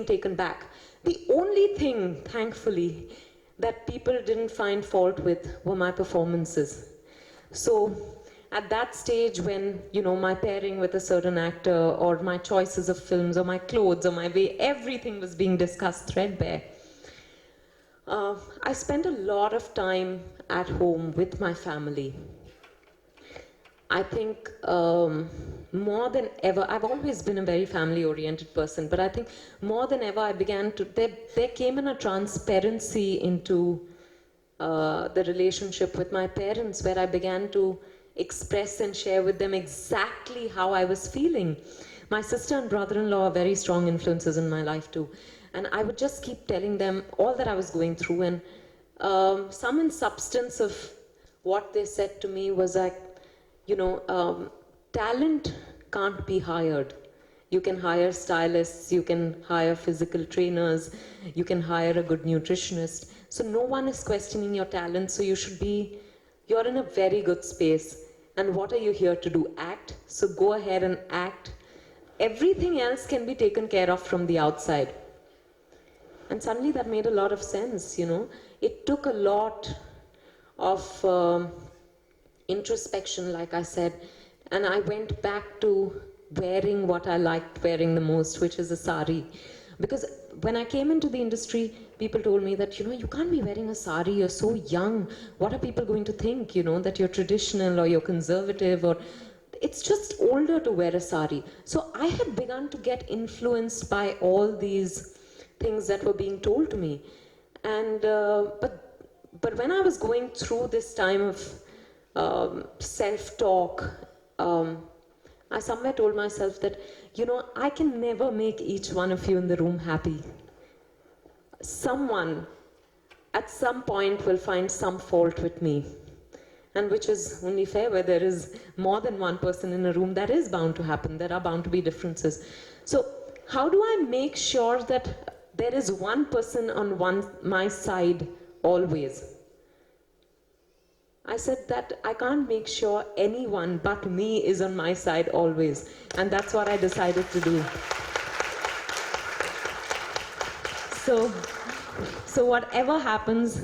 taken back. The only thing, thankfully, that people didn't find fault with were my performances. So at that stage when, my pairing with a certain actor or my choices of films or my clothes or my way, everything was being discussed threadbare. I spent a lot of time at home with my family. I think more than ever, I've always been a very family-oriented person, but I think more than ever I began to, there came in a transparency into the relationship with my parents where I began to express and share with them exactly how I was feeling. My sister and brother-in-law are very strong influences in my life too. And I would just keep telling them all that I was going through. And some in substance of what they said to me was like, talent can't be hired. You can hire stylists, you can hire physical trainers, you can hire a good nutritionist. So no one is questioning your talent, so you're in a very good space. And what are you here to do? Act. So go ahead and act. Everything else can be taken care of from the outside. And suddenly that made a lot of sense, It took a lot of introspection, like I said, and I went back to wearing what I liked wearing the most, which is a sari. Because when I came into the industry, people told me that, you can't be wearing a sari, you're so young. What are people going to think, that you're traditional or you're conservative, or it's just older to wear a sari. So I had begun to get influenced by all these things that were being told to me. And, but when I was going through this time of self-talk, I somewhere told myself that, I can never make each one of you in the room happy. Someone at some point will find some fault with me, and which is only fair where there is more than one person in a room. That is bound to happen. There are bound to be differences. So how do I make sure that there is one person on my side always? I said that I can't make sure anyone but me is on my side always. And that's what I decided to do. So whatever happens,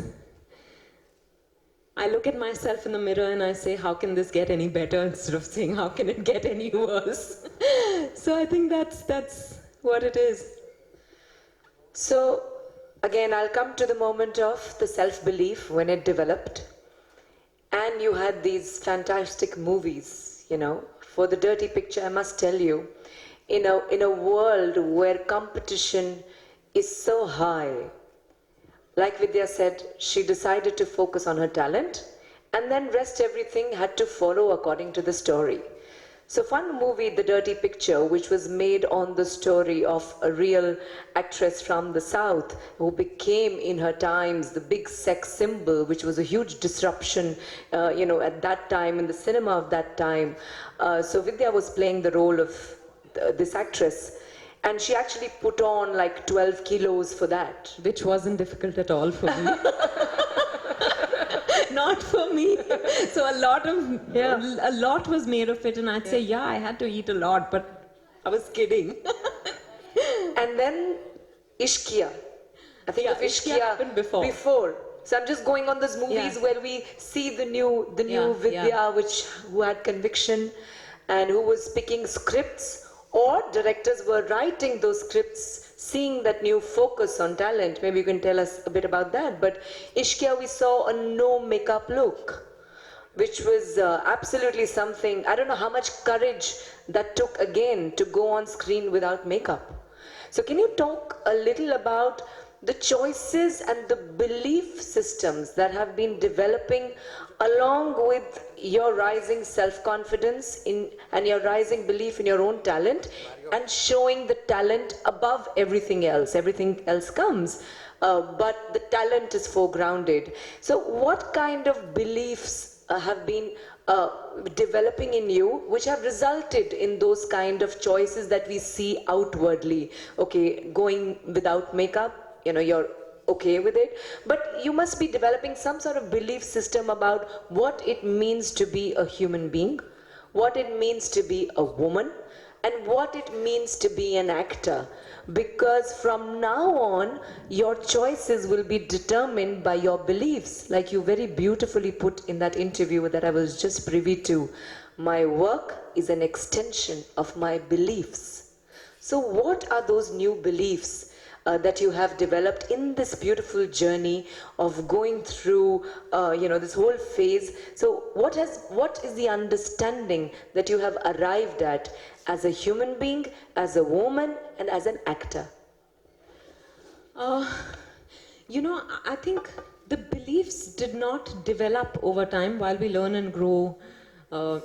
I look at myself in the mirror and I say, how can this get any better, instead of saying, how can it get any worse? So I think that's what it is. So again, I'll come to the moment of the self-belief when it developed. And you had these fantastic movies, For the Dirty Picture, I must tell you, in a world where competition is so high, like Vidya said, she decided to focus on her talent, and then rest everything had to follow according to the story. So one movie, The Dirty Picture, which was made on the story of a real actress from the South who became in her times the big sex symbol, which was a huge disruption, at that time, in the cinema of that time. So Vidya was playing the role of this actress. And she actually put on like 12 kilos for that. Which wasn't difficult at all for me. Not for me. So a lot was made of it, and I'd say, I had to eat a lot, but I was kidding. And then Ishqiya. I think of Ishqiya happened before. So I'm just going on those movies where we see the new Vidya, who had conviction and who was picking scripts, or directors were writing those scripts, seeing that new focus on talent. Maybe you can tell us a bit about that. But Ishqiya, we saw a no makeup look, which was absolutely something. I don't know how much courage that took again to go on screen without makeup. So can you talk a little about the choices and the belief systems that have been developing along with your rising self-confidence and your rising belief in your own talent, and showing the talent above everything else. Everything else comes, but the talent is foregrounded. So what kind of beliefs have been developing in you, which have resulted in those kind of choices that we see outwardly? Okay, going without makeup, you're okay with it, but you must be developing some sort of belief system about what it means to be a human being, what it means to be a woman, and what it means to be an actor. Because from now on, your choices will be determined by your beliefs. Like you very beautifully put in that interview that I was just privy to. My work is an extension of my beliefs. So, what are those new beliefs that you have developed in this beautiful journey of going through, this whole phase? So, what is the understanding that you have arrived at as a human being, as a woman, and as an actor? I think the beliefs did not develop over time while we learn and grow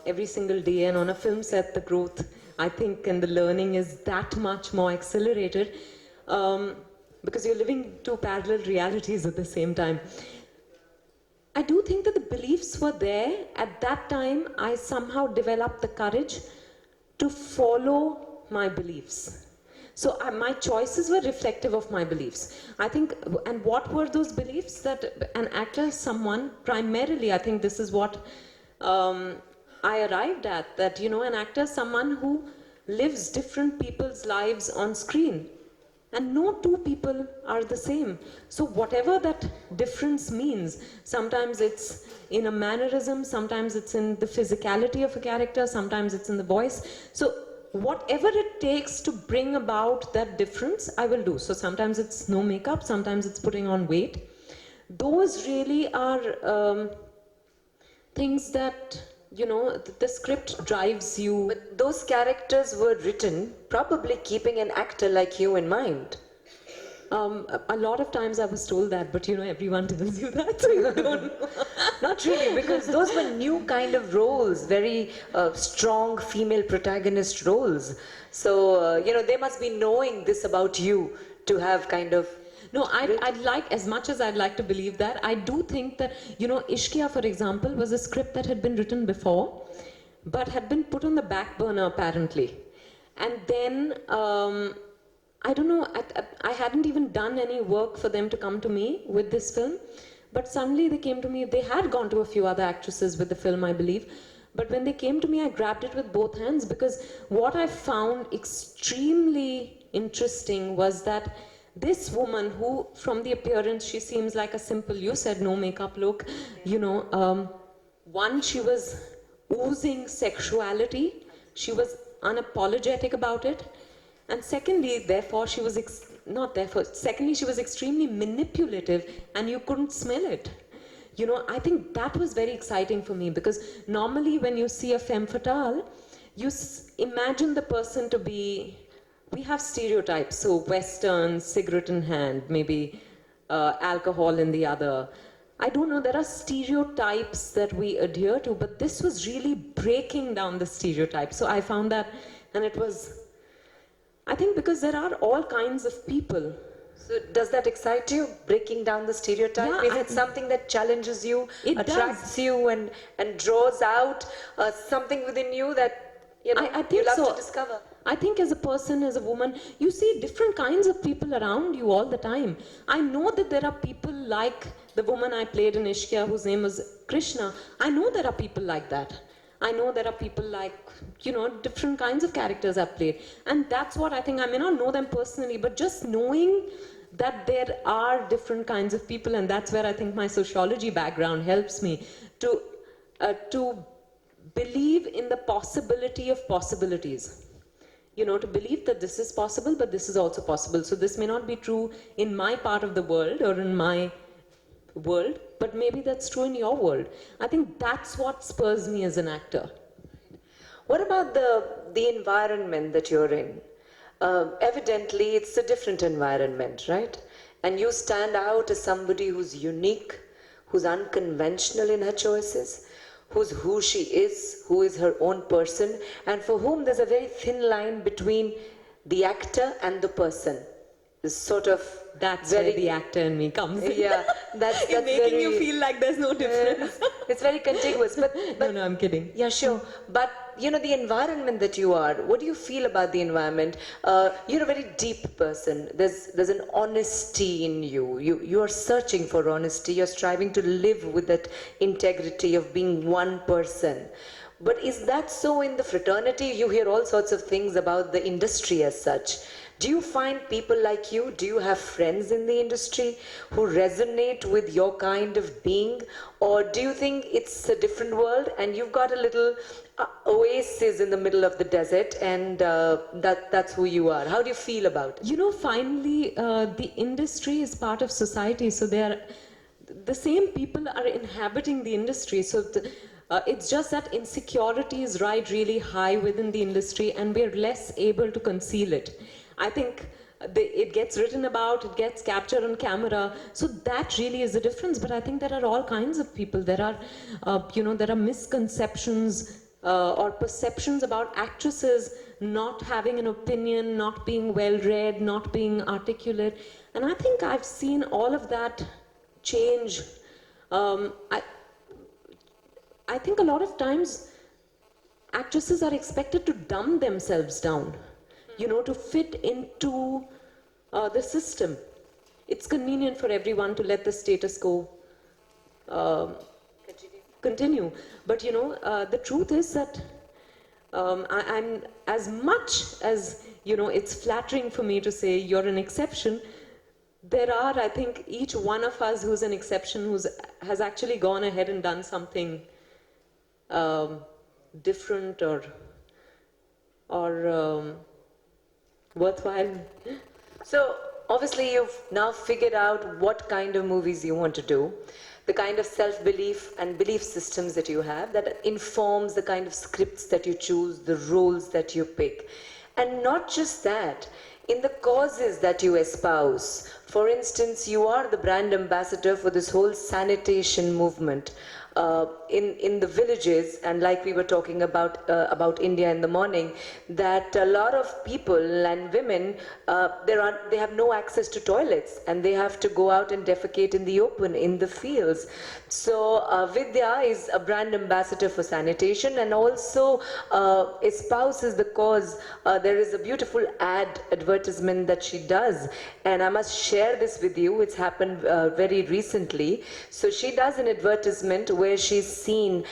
every single day. And on a film set, the growth, I think, and the learning is that much more accelerated because you're living two parallel realities at the same time. I do think that the beliefs were there. At that time, I somehow developed the courage to follow my beliefs. So my choices were reflective of my beliefs. I think, and what were those beliefs? That an actor is someone, primarily, I think this is what I arrived at, that, an actor is someone who lives different people's lives on screen. And no two people are the same. So whatever that difference means, sometimes it's in a mannerism, sometimes it's in the physicality of a character, sometimes it's in the voice. So whatever it takes to bring about that difference, I will do. So sometimes it's no makeup, sometimes it's putting on weight. Those really are things that, the script drives you. But those characters were written probably keeping an actor like you in mind. A lot of times I was told that, but everyone tells you that, so you don't know. Not really, because those were new kind of roles, very strong female protagonist roles. So, they must be knowing this about you to have kind of... No, I'd like, as much as I'd like to believe that, I do think that, Ishkia, for example, was a script that had been written before, but had been put on the back burner, apparently. And then, I don't know, I hadn't even done any work for them to come to me with this film, but suddenly they came to me. They had gone to a few other actresses with the film, I believe, but when they came to me, I grabbed it with both hands, because what I found extremely interesting was that this woman, who from the appearance, she seems like a simple, you said no makeup look, one, she was oozing sexuality, she was unapologetic about it, and secondly, she was extremely manipulative, and you couldn't smell it. I think that was very exciting for me, because normally when you see a femme fatale, you imagine the person to be, we have stereotypes, so Western, cigarette in hand, maybe alcohol in the other. I don't know, there are stereotypes that we adhere to, but this was really breaking down the stereotypes. So I found that, and it was, I think, because there are all kinds of people. So does that excite you, breaking down the stereotype? Yeah, Is it something that challenges you, attracts does. you, and draws out something within you that I think you love so. to discover? I think as a person, as a woman, you see different kinds of people around you all the time. I know that there are people like the woman I played in Ishkia, whose name was Krishna. I know there are people like that. I know there are people like, different kinds of characters I've played. And that's what I think. I may not know them personally, but just knowing that there are different kinds of people, and that's where I think my sociology background helps me to believe in the possibility of possibilities. To believe that this is possible, but this is also possible. So this may not be true in my part of the world or in my world, but maybe that's true in your world. I think that's what spurs me as an actor. What about the environment that you're in? Evidently, it's a different environment, right? And you stand out as somebody who's unique, who's unconventional in her choices, who's who she is, who is her own person, and for whom there's a very thin line between the actor and the person. This sort of That's where the actor in me comes in. Yeah, that's making very, you feel like there's no difference. it's very contiguous. But No, I'm kidding. Yeah, sure. But the environment that you are, what do you feel about the environment? You're a very deep person. There's an honesty in you. You are searching for honesty. You're striving to live with that integrity of being one person. But is that so in the fraternity? You hear all sorts of things about the industry as such. Do you find people like you? Do you have friends in the industry who resonate with your kind of being? Or do you think it's a different world and you've got a little oasis in the middle of the desert and that's who you are? How do you feel about it? You know, finally, the industry is part of society, so the same people are inhabiting the industry. So it's just that insecurity is right really high within the industry, and we're less able to conceal it. I think it gets written about, it gets captured on camera, so that really is the difference. But I think there are all kinds of people. There are misconceptions or perceptions about actresses not having an opinion, not being well read, not being articulate, and I think I've seen all of that change. I think a lot of times actresses are expected to dumb themselves down, to fit into the system. It's convenient for everyone to let the status quo continue. But the truth is that I'm as much as it's flattering for me to say you're an exception. There are, I think, each one of us who's an exception has actually gone ahead and done something different or worthwhile. So obviously you've now figured out what kind of movies you want to do, the kind of self-belief and belief systems that you have that informs the kind of scripts that you choose, the roles that you pick. And not just that, in the causes that you espouse. For instance, you are the brand ambassador for this whole sanitation movement. In the villages, and like we were talking about India in the morning, that a lot of people and women they have no access to toilets and they have to go out and defecate in the open, in the fields. So Vidya is a brand ambassador for sanitation and also espouses the cause. There is a beautiful advertisement that she does, and I must share this with you. It's happened very recently. So she does an advertisement where she's seen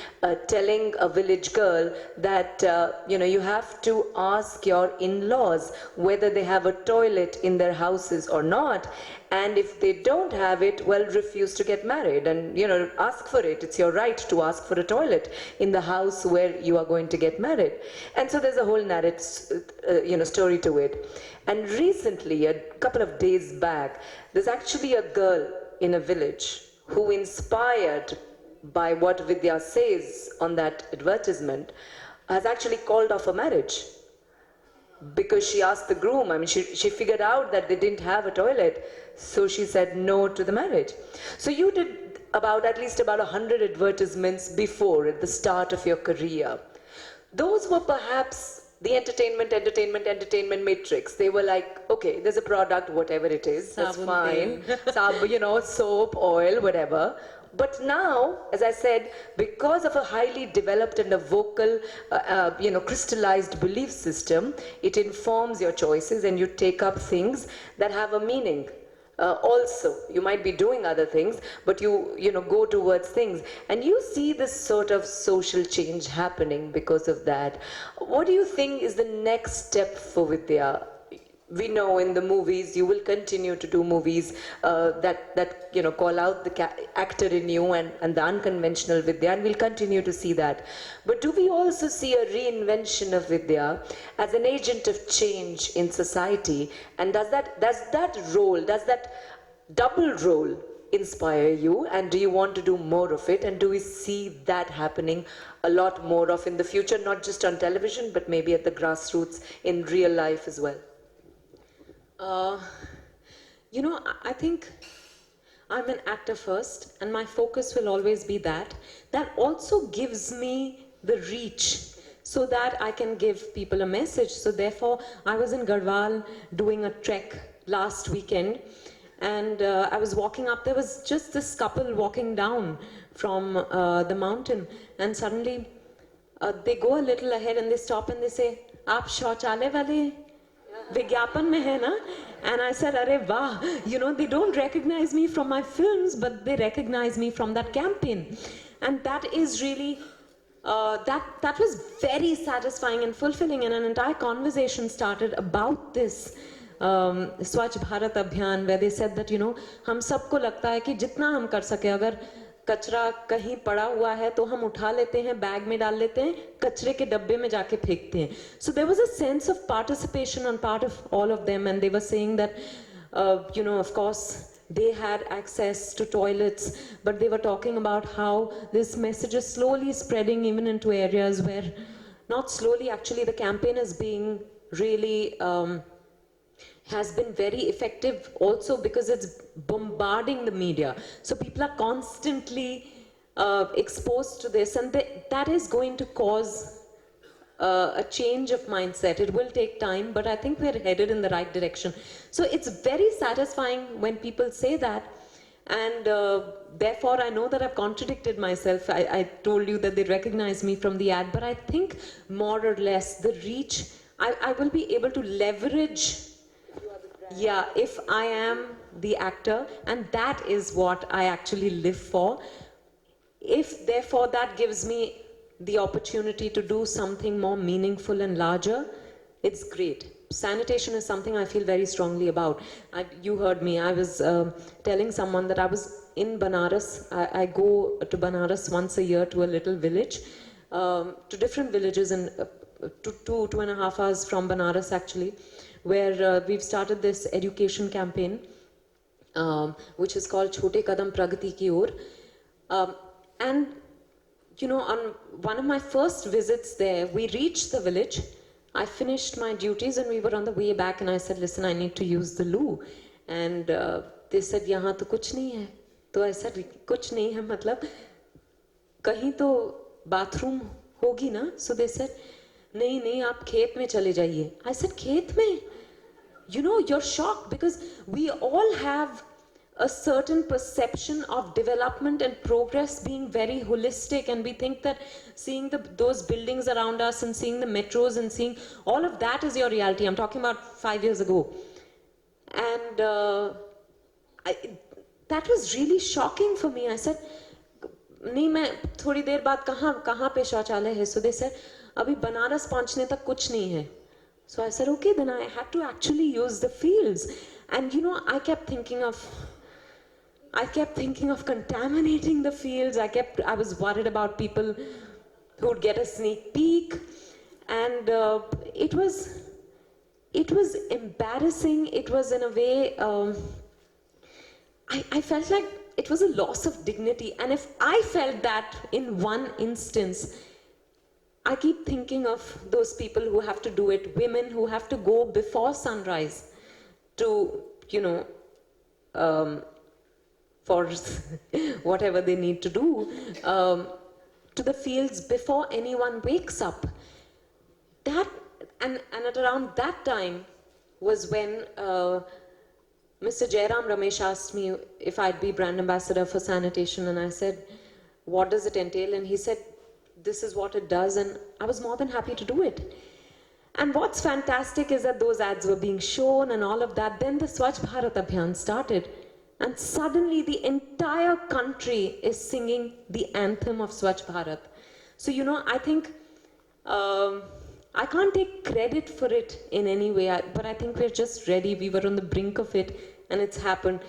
telling a village girl that you have to ask your in-laws whether they have a toilet in their houses or not, and if they don't have it, well, refuse to get married and ask for it. It's your right to ask for a toilet in the house where you are going to get married. And so there's a whole narrative story to it. And recently, a couple of days back, there's actually a girl in a village who, inspired by what Vidya says on that advertisement, has actually called off a marriage because she asked the groom. I mean, she figured out that they didn't have a toilet, so she said no to the marriage. So you did at least about 100 advertisements before, at the start of your career. Those were perhaps the entertainment matrix. They were like, okay, there's a product, whatever it is, that's fine. Soap, oil, whatever. But now, as I said, because of a highly developed and a vocal, crystallized belief system, it informs your choices and you take up things that have a meaning. Also, you might be doing other things, but you go towards things. And you see this sort of social change happening because of that. What do you think is the next step for Vidya? We know in the movies you will continue to do movies that call out the actor in you and the unconventional Vidya, and we'll continue to see that. But do we also see a reinvention of Vidya as an agent of change in society? And does that double role inspire you? And do you want to do more of it? And do we see that happening a lot more of in the future, not just on television, but maybe at the grassroots in real life as well? I think I'm an actor first, and my focus will always be that. That also gives me the reach so that I can give people a message. So therefore, I was in Garhwal doing a trek last weekend, and I was walking up. There was just this couple walking down from the mountain, and suddenly they go a little ahead and they stop and they say, "Aap shauchale wale Vigyapan mein hai na?" And I said, "Arey wah, they don't recognize me from my films, but they recognize me from that campaign." And that is really that was very satisfying and fulfilling, and an entire conversation started about this Swachh Bharat Abhiyan, where they said that, you know, हम सबको लगता है कि जितना हम कर सके, अगर कचरा कहीं पड़ा हुआ है तो हम उठा लेते हैं, बैग में डाल लेते हैं, कचरे के डब्बे में जाके फेंकते हैं. So there was a sense of participation on part of all of them, and they were saying that, you know, of course, they had access to toilets, but they were talking about how this message is slowly spreading even into areas where, not slowly, actually, the campaign is being really, has been very effective also because it's bombarding the media. So people are constantly exposed to this, and that is going to cause a change of mindset. It will take time, but I think we're headed in the right direction. So it's very satisfying when people say that, and therefore I know that I've contradicted myself. I told you that they recognize me from the ad, but I think more or less the reach, I will be able to leverage, yeah, if I am the actor, and that is what I actually live for. If therefore that gives me the opportunity to do something more meaningful and larger, it's great. Sanitation is something I feel very strongly about. You heard me, I was telling someone that I was in Banaras. I go to Banaras once a year to a little village, to different villages, in 2.5 hours from Banaras actually, where we've started this education campaign, which is called Chote Kadam Pragati Ki Or. And you know, on one of my first visits there, we reached the village. I finished my duties and we were on the way back, and I said, listen, I need to use the loo. And they said, yahan to kuch nahi hai. So I said, kuch nahi hai matlab, kahin to bathroom hogi na? So they said, nahi, nahi, aap khet mein chale jaiye. I said, khet mein? You know, you're shocked because we all have a certain perception of development and progress being very holistic, and we think that seeing those buildings around us and seeing the metros and seeing all of that is your reality. I'm talking about 5 years ago. And that was really shocking for me. I said, नहीं मैं थोड़ी देर बाद कहाँ पे शौचालय है? So they said, अभी बनारस पहुँचने तक कुछ नहीं है. So I said, okay, then I had to actually use the fields. And you know, I kept thinking of contaminating the fields. I was worried about people who would get a sneak peek. And it was embarrassing. It was in a way, I felt like it was a loss of dignity. And if I felt that in one instance, I keep thinking of those people who have to do it, women who have to go before sunrise to, you know, for whatever they need to do, to the fields before anyone wakes up. That, and at around that time was when Mr. Jairam Ramesh asked me if I'd be brand ambassador for sanitation, and I said, what does it entail? And he said, this is what it does, and I was more than happy to do it. And what's fantastic is that those ads were being shown and all of that. Then the Swachh Bharat Abhiyan started, and suddenly the entire country is singing the anthem of Swachh Bharat. So, you know, I think I can't take credit for it in any way, but I think we're just ready. We were on the brink of it, and it's happened.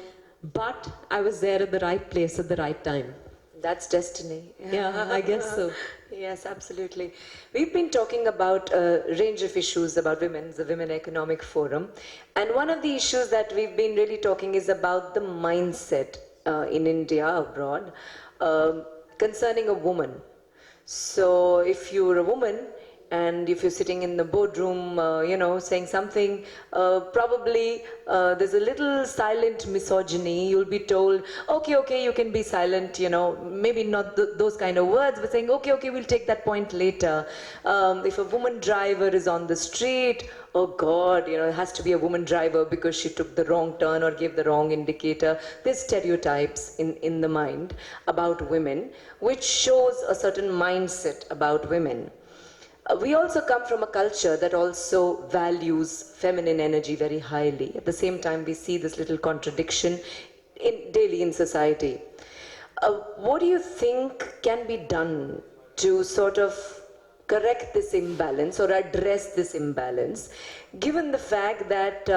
But I was there at the right place at the right time. That's destiny. Yeah, I guess so. Yes, absolutely. We've been talking about a range of issues about women, the Women Economic Forum. And one of the issues that we've been really talking is about the mindset in India, abroad, concerning a woman. So if you're a woman, and if you're sitting in the boardroom, you know, saying something, probably there's a little silent misogyny. You'll be told, okay, you can be silent, you know, maybe not those kind of words, but saying, okay, we'll take that point later. If a woman driver is on the street, oh God, you know, it has to be a woman driver because she took the wrong turn or gave the wrong indicator. There's stereotypes in the mind about women, which shows a certain mindset about women. We also come from a culture that also values feminine energy very highly. At the same time, we see this little contradiction daily in society. What do you think can be done to sort of correct this imbalance or address this imbalance, given the fact that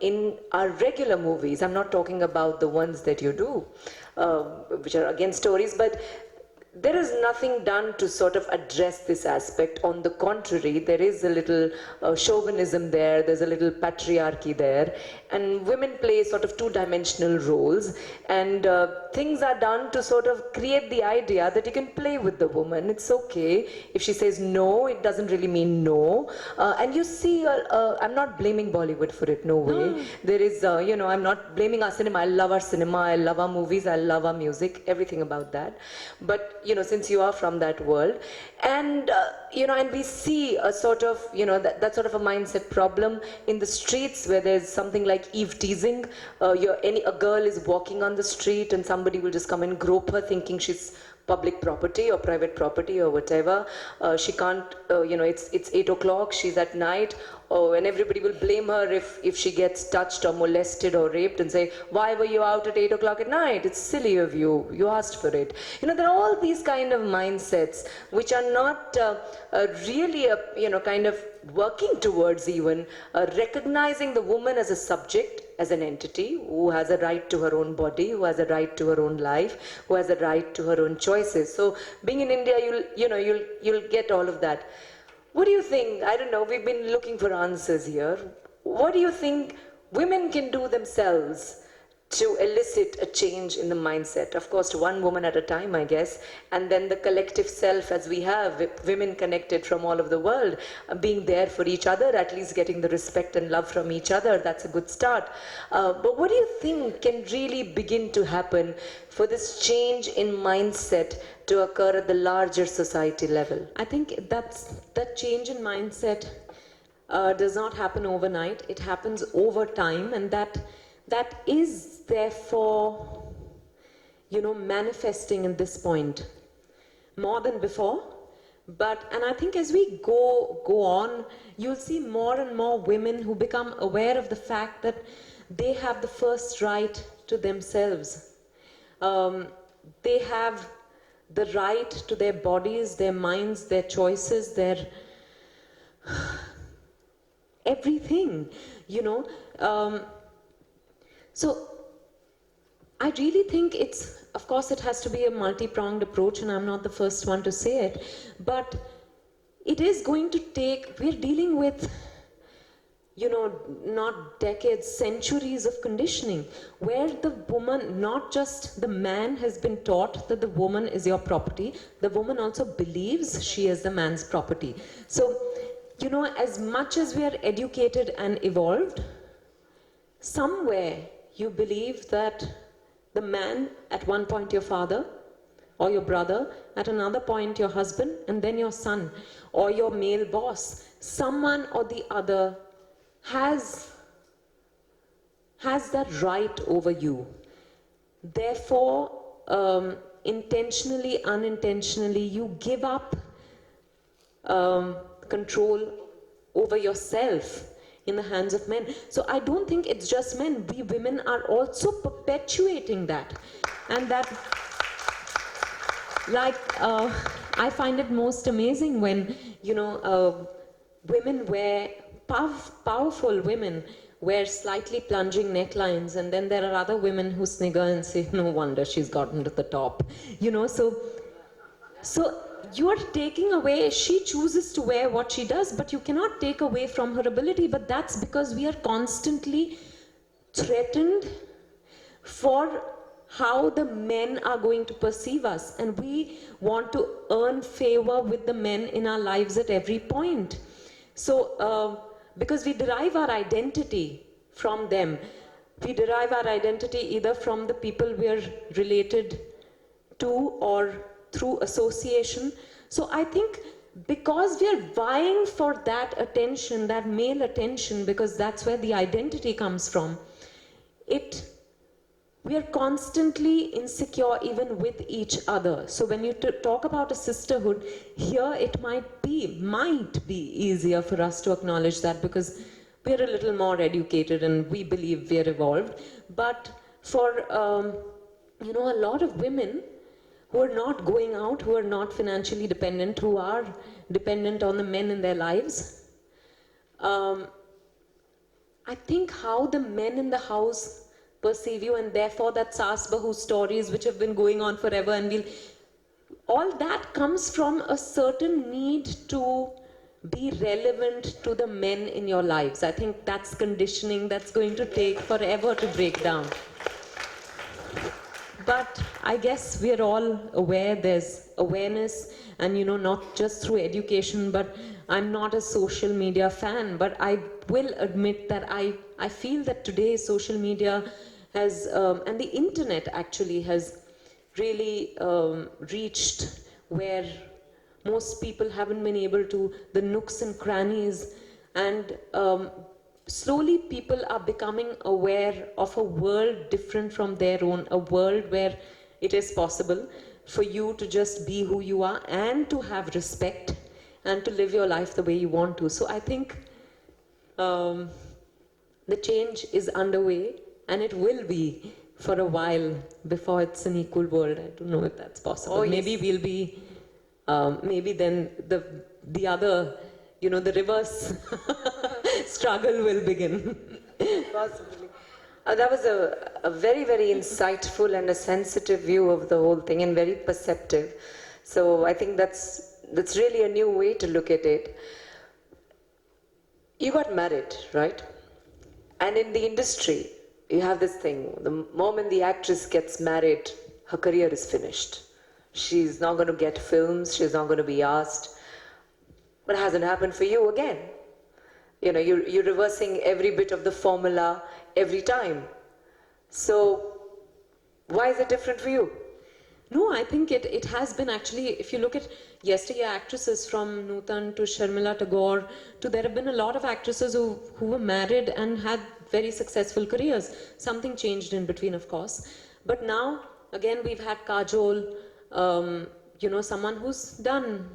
in our regular movies, I'm not talking about the ones that you do, which are again stories, but there is nothing done to sort of address this aspect. On the contrary, there is a little chauvinism there, there's a little patriarchy there, and women play sort of two-dimensional roles, and things are done to sort of create the idea that you can play with the woman. It's okay. If she says no, it doesn't really mean no. And you see, I'm not blaming Bollywood for it, no way. There is, I'm not blaming our cinema. I love our cinema, I love our movies, I love our music, everything about that. But since you are from that world, and and we see a sort of that sort of a mindset problem in the streets, where there's something like eve teasing. A girl is walking on the street and somebody will just come and grope her, thinking she's public property or private property or whatever. She can't, it's 8 o'clock, she's at night. And everybody will blame her if she gets touched or molested or raped, and say, why were you out at 8 o'clock at night? It's silly of you. You asked for it. There are all these kind of mindsets which are not really, kind of working towards even recognizing the woman as a subject, as an entity who has a right to her own body, who has a right to her own life, who has a right to her own choices. So being in India, you'll get all of that. What do you think? I don't know, we've been looking for answers here. What do you think women can do themselves to elicit a change in the mindset? Of course, one woman at a time, I guess, and then the collective self, as we have women connected from all over the world, being there for each other, at least getting the respect and love from each other. That's a good start. But what do you think can really begin to happen for this change in mindset to occur at the larger society level? I think that change in mindset does not happen overnight. It happens over time, and that is therefore manifesting at this point more than before. And I think as we go on, you'll see more and more women who become aware of the fact that they have the first right to themselves. They have the right to their bodies, their minds, their choices, their everything, So I really think of course it has to be a multi-pronged approach, and I'm not the first one to say it, but it is going to take, we're dealing with, not decades, centuries of conditioning, where the woman, not just the man, has been taught that the woman is your property, the woman also believes she is the man's property. So, as much as we are educated and evolved, somewhere you believe that the man, at one point your father or your brother, at another point your husband, and then your son or your male boss, someone or the other has that right over you. Therefore, intentionally, unintentionally, you give up control over yourself in the hands of men. So I don't think it's just men. We women are also perpetuating that. And that, I find it most amazing when, women wear, powerful women wear slightly plunging necklines, and then there are other women who snigger and say, no wonder she's gotten to the top. So you are taking away, she chooses to wear what she does, but you cannot take away from her ability. But that's because we are constantly threatened for how the men are going to perceive us, and we want to earn favor with the men in our lives at every point. So because we derive our identity from them, we derive our identity either from the people we are related to or through association. So I think because we are vying for that attention, that male attention, because that's where the identity comes from, we are constantly insecure even with each other. So when you talk about a sisterhood, here it might be easier for us to acknowledge that, because we're a little more educated and we believe we're evolved. But for a lot of women who are not going out, who are not financially dependent, who are dependent on the men in their lives. I think how the men in the house perceive you, and therefore that Saas Bahu stories which have been going on forever, and all that comes from a certain need to be relevant to the men in your lives. I think that's conditioning that's going to take forever to break down. But I guess we are all aware, there's awareness, and not just through education, but I'm not a social media fan, but I will admit that I feel that today social media has, and the internet actually has really reached where most people haven't been able to, the nooks and crannies, and slowly people are becoming aware of a world different from their own, a world where it is possible for you to just be who you are and to have respect and to live your life the way you want to. So I think the change is underway, and it will be for a while before it's an equal world. I don't know if that's possible. Oh, yes. Maybe we'll be, maybe then the other, the reverse struggle will begin. Possibly. That was a very, very insightful and a sensitive view of the whole thing, and very perceptive. So I think that's really a new way to look at it. You got married, right? And in the industry, you have this thing. The moment the actress gets married, her career is finished. She's not going to get films. She's not going to be asked. But it hasn't happened for you again. You're reversing every bit of the formula every time. So why is it different for you? No, I think it has been actually, if you look at yesteryear actresses from Nutan to Sharmila Tagore, there have been a lot of actresses who were married and had very successful careers. Something changed in between, of course. But now, again, we've had Kajol, someone who's done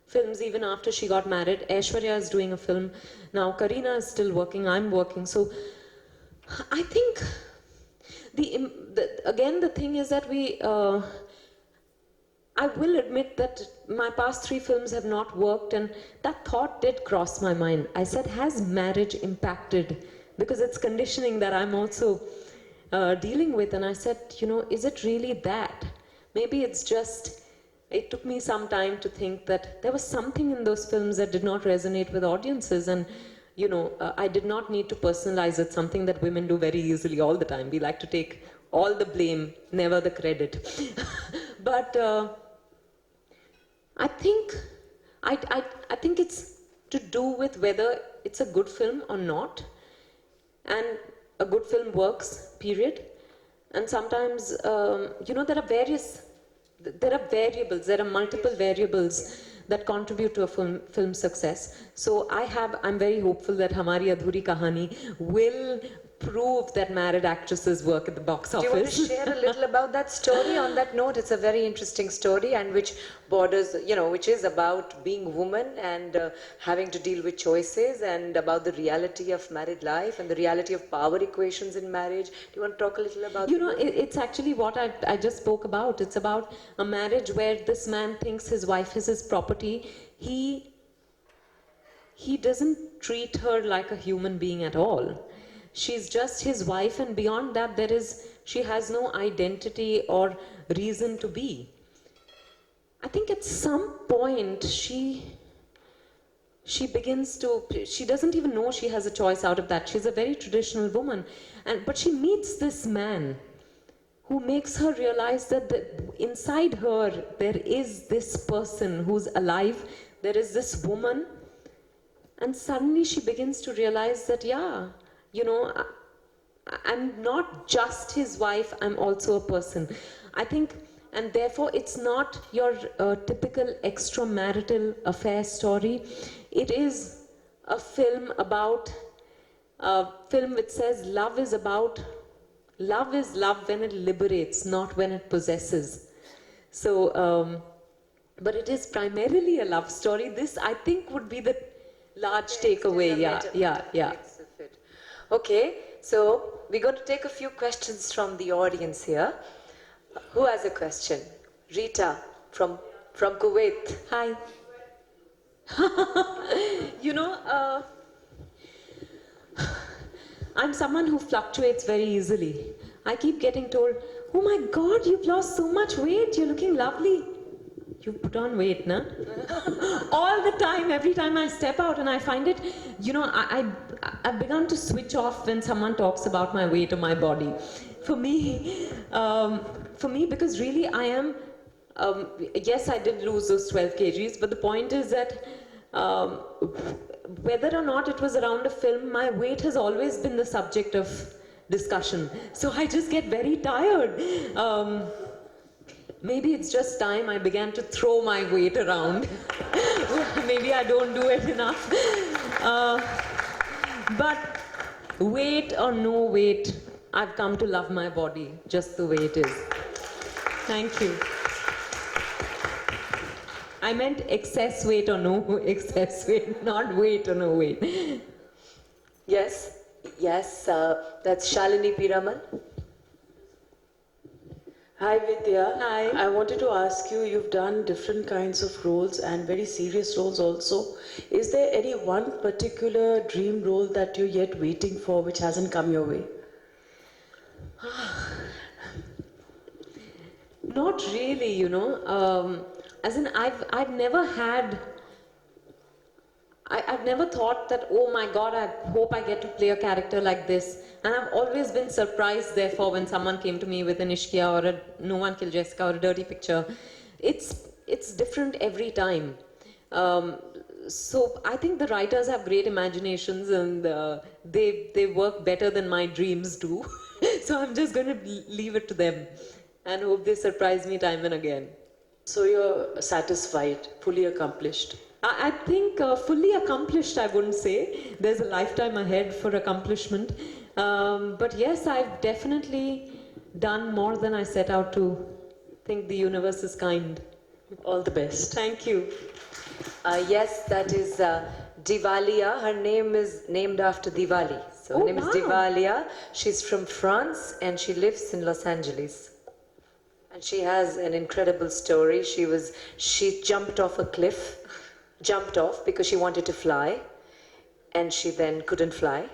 films even after she got married. Aishwarya is doing a film. Now Kareena is still working, I'm working. So I think the thing is that I will admit that my past 3 films have not worked, and that thought did cross my mind. I said, has marriage impacted? Because it's conditioning that I'm also dealing with. And I said, is it really that? Maybe it's just, it took me some time to think that there was something in those films that did not resonate with audiences. And, I did not need to personalize it, something that women do very easily all the time. We like to take all the blame, never the credit. But I think it's to do with whether it's a good film or not. And a good film works, period. And sometimes, there are variables, there are multiple variables that contribute to a film success. So I'm very hopeful that Hamari Adhuri Kahani will prove that married actresses work at the box office. Do you want to share a little about that story? On that note, it's a very interesting story, and which borders, which is about being woman and having to deal with choices, and about the reality of married life and the reality of power equations in marriage. Do you want to talk a little about it's actually what I just spoke about. It's about a marriage where this man thinks his wife is his property. He doesn't treat her like a human being at all. She's just his wife, and beyond that she has no identity or reason to be. I think at some point she doesn't even know she has a choice out of that. She's a very traditional woman, but she meets this man who makes her realize that inside her there is this person who's alive, there is this woman, and suddenly she begins to realize that, I'm not just his wife, I'm also a person. I think, and therefore it's not your typical extramarital affair story. It is a film which says love is love when it liberates, not when it possesses. So, but it is primarily a love story. This, I think, would be the large takeaway. Yeah. Okay, so we're going to take a few questions from the audience here. Who has a question? Rita from Kuwait. Hi. You know, I'm someone who fluctuates very easily. I keep getting told, oh my God, you've lost so much weight, you're looking lovely. You put on weight, na? All the time, every time I step out, and I find it, you know, I've begun to switch off when someone talks about my weight or my body. For me, because really I am, yes, I did lose those 12 kgs, but the point is that um, whether or not it was around a film, my weight has always been the subject of discussion. So I just get very tired. Maybe it's just time I began to throw my weight around. Maybe I don't do it enough. But weight or no weight, I've come to love my body just the way it is. Thank you. I meant excess weight or no excess weight, not weight or no weight. Yes, that's Shalini Piramal. Hi Vidya. Hi. I wanted to ask you, you've done different kinds of roles and very serious roles also. Is there any one particular dream role that you're yet waiting for which hasn't come your way? Not really, you know. As in, I've never had. I've never thought that, oh my God, I hope I get to play a character like this. And I've always been surprised, therefore, when someone came to me with an Ishkia or a No One Killed Jessica or a dirty picture. It's different every time. So I think the writers have great imaginations, and they work better than my dreams do. So I'm just going to leave it to them and hope they surprise me time and again. So you're satisfied, fully accomplished? I think fully accomplished, I wouldn't say. There's a lifetime ahead for accomplishment. But yes, I've definitely done more than I set out to. Think the universe is kind. All the best. Thank you. Yes, that is Diwalia. Her name is named after Diwali. So her name is wow. Diwalia. She's from France and she lives in Los Angeles. And she has an incredible story. She jumped off a cliff, because she wanted to fly, and she then couldn't fly.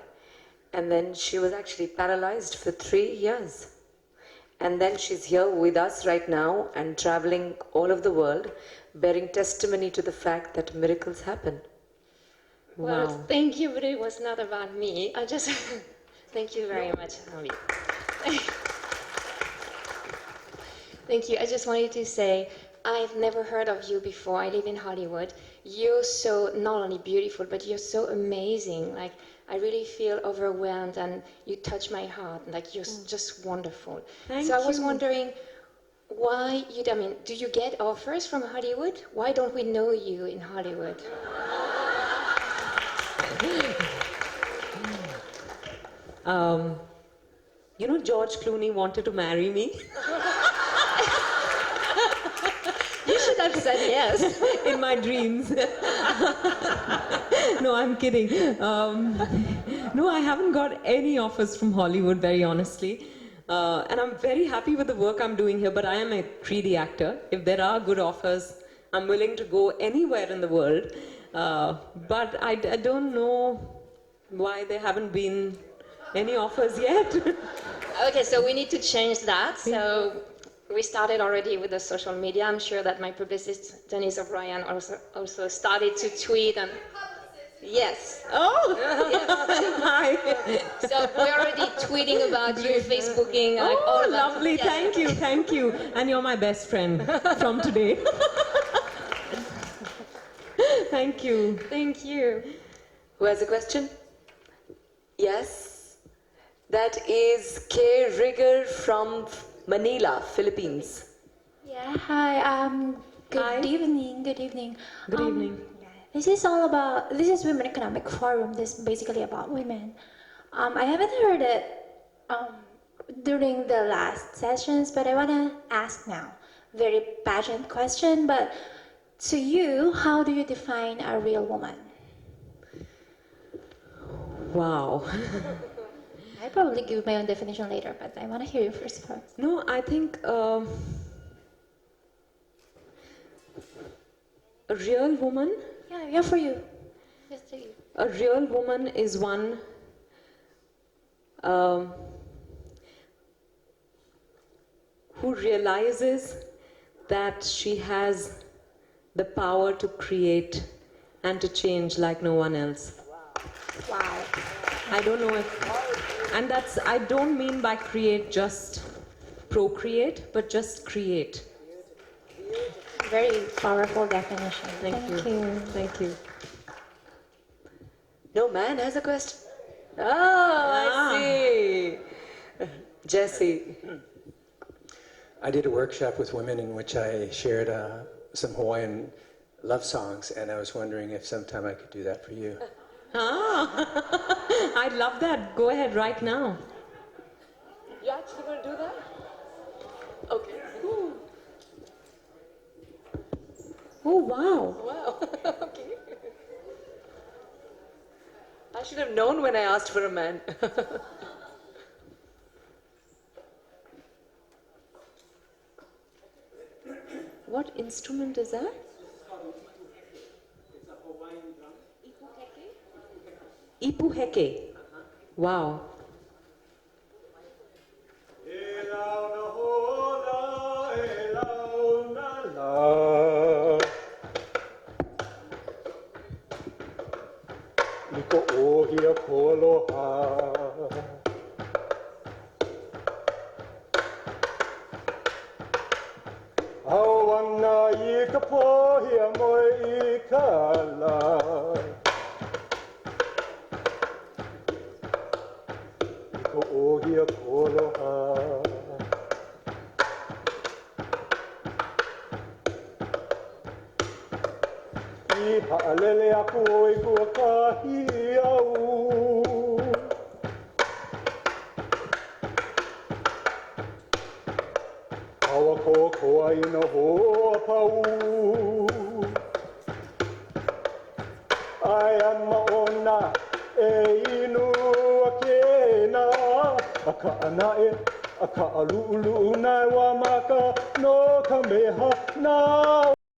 And then she was actually paralyzed for 3 years. And then she's here with us right now and traveling all over the world, bearing testimony to the fact that miracles happen. Well, Wow. thank you, but it was not about me. I just thank you very much, Ami. Thank you. I just wanted to say I've never heard of you before. I live in Hollywood. You're so not only beautiful, but you're so amazing. Like, I really feel overwhelmed, and you touch my heart. Like, you're just wonderful. Thank I was you. wondering why you. I mean, do you get offers from Hollywood? Why don't we know you in Hollywood? You know, George Clooney wanted to marry me. You should have said yes. In my dreams. No, I'm kidding. No, I haven't got any offers from Hollywood, very honestly. And I'm very happy with the work I'm doing here, but I am a greedy actor. If there are good offers, I'm willing to go anywhere in the world. But I don't know why there haven't been any offers yet. Okay, so we need to change that. So we started already with the social media. I'm sure that my publicist, Denise O'Brien, also started to tweet and yes. Oh! Hi. So we're already tweeting about you, Facebooking. Like, all Oh, of that. lovely. Yes. Thank you. And you're my best friend from today. Thank you. Thank you. Who has a question? Yes. That is Kay Rigger from Manila, Philippines. Yeah, hi. Good Hi. evening. Good evening. Good evening. This is Women Economic Forum. This is basically about women. I haven't heard it during the last sessions, but I want to ask now. Very pageant question, but to you, how do you define a real woman? Wow. I probably give my own definition later, but I want to hear you first. No, I think A real woman? Yeah, for you. Just to you. A real woman is one who realizes that she has the power to create and to change like no one else. Wow. I don't know if, and that's, I don't mean by create just procreate, but just create. Very powerful definition. Thank you. Thank you. No man has a question. Oh, I see. Jesse. I did a workshop with women in which I shared some Hawaiian love songs, and I was wondering if sometime I could do that for you. I'd love that. Go ahead right now. You actually going to do that? Okay. Ooh. Oh, wow. Wow. Okay. I should have known when I asked for a man. What instrument is that? It's a Hawaiian drum. Ipuheke. Wow. Liko ohia koloha. Awana I ka pohia moe I ka la. Liko ohia koloha. I haalele aku o I kua kahi au. Awa koa I na hoa pau. Ai ama ona e inu a kena. A ka anae, a ka alu'ulu nai wa maka no ka meha na